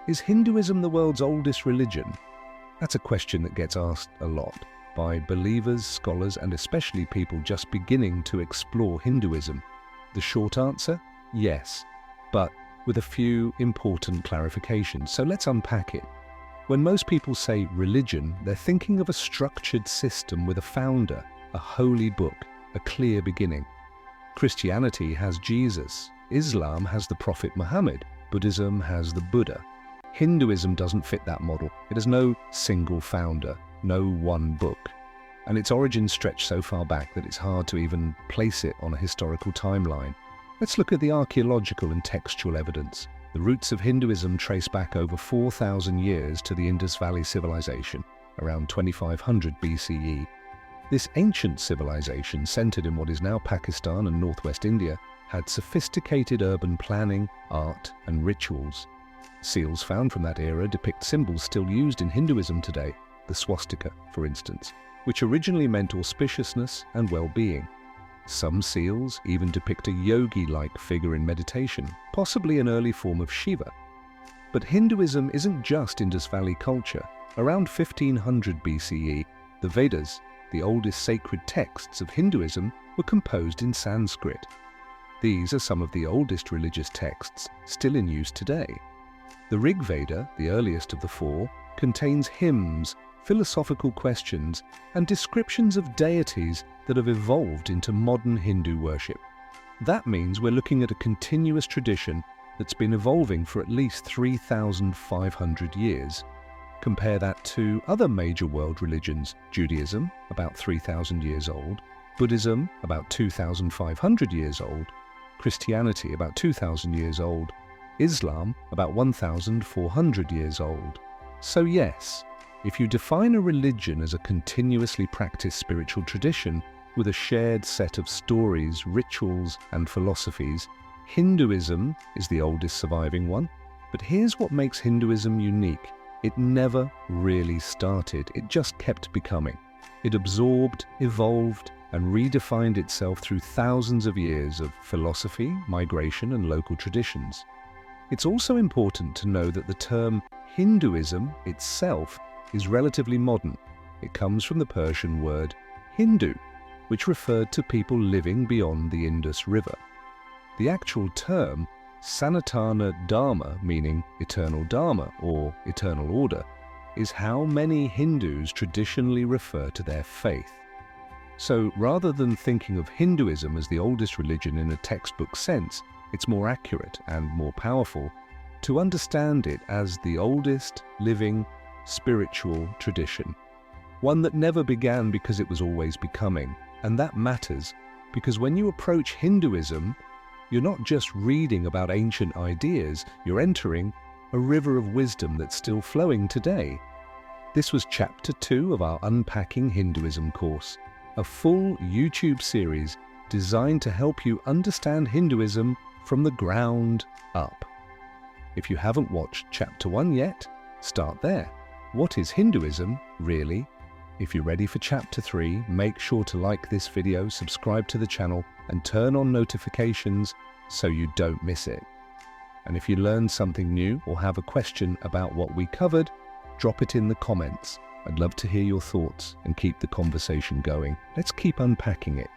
Is Hinduism the world's oldest religion? That's a question that gets asked a lot by believers, scholars, and especially people just beginning to explore Hinduism. The short answer? Yes, but with a few important clarifications. So let's unpack it. When most people say religion, they're thinking of a structured system with a founder, a holy book, a clear beginning. Christianity has Jesus, Islam has the Prophet Muhammad, Buddhism has the Buddha. Hinduism doesn't fit that model. It has no single founder, no one book. And its origins stretch so far back that it's hard to even place it on a historical timeline. Let's look at the archaeological and textual evidence. The roots of Hinduism trace back over 4,000 years to the Indus Valley Civilization, around 2500 BCE. This ancient civilization, centered in what is now Pakistan and northwest India, had sophisticated urban planning, art, and rituals. Seals found from that era depict symbols still used in Hinduism today, the swastika, for instance, which originally meant auspiciousness and well-being. Some seals even depict a yogi-like figure in meditation, possibly an early form of Shiva. But Hinduism isn't just Indus Valley culture. Around 1500 BCE, the Vedas, the oldest sacred texts of Hinduism, were composed in Sanskrit. These are some of the oldest religious texts still in use today. The Rig Veda, the earliest of the four, contains hymns, philosophical questions, and descriptions of deities that have evolved into modern Hindu worship. That means we're looking at a continuous tradition that's been evolving for at least 3,500 years. Compare that to other major world religions: Judaism, about 3,000 years old, Buddhism, about 2,500 years old, Christianity, about 2,000 years old, Islam, about 1,400 years old. So yes, if you define a religion as a continuously practiced spiritual tradition with a shared set of stories, rituals, and philosophies, Hinduism is the oldest surviving one. But here's what makes Hinduism unique. It never really started, it just kept becoming. It absorbed, evolved, and redefined itself through thousands of years of philosophy, migration, and local traditions. It's also important to know that the term Hinduism itself is relatively modern. It comes from the Persian word Hindu, which referred to people living beyond the Indus River. The actual term, Sanatana Dharma, meaning eternal Dharma or eternal order, is how many Hindus traditionally refer to their faith. So rather than thinking of Hinduism as the oldest religion in a textbook sense, it's more accurate and more powerful to understand it as the oldest living spiritual tradition. One that never began because it was always becoming. And that matters because when you approach Hinduism, you're not just reading about ancient ideas, you're entering a river of wisdom that's still flowing today. This was Chapter 2 of our Unpacking Hinduism course, a full YouTube series designed to help you understand Hinduism from the ground up. If you haven't watched Chapter 1 yet, start there. What is Hinduism, really? If you're ready for Chapter 3, make sure to like this video, subscribe to the channel, and turn on notifications so you don't miss it. And if you learned something new or have a question about what we covered, drop it in the comments. I'd love to hear your thoughts and keep the conversation going. Let's keep unpacking it.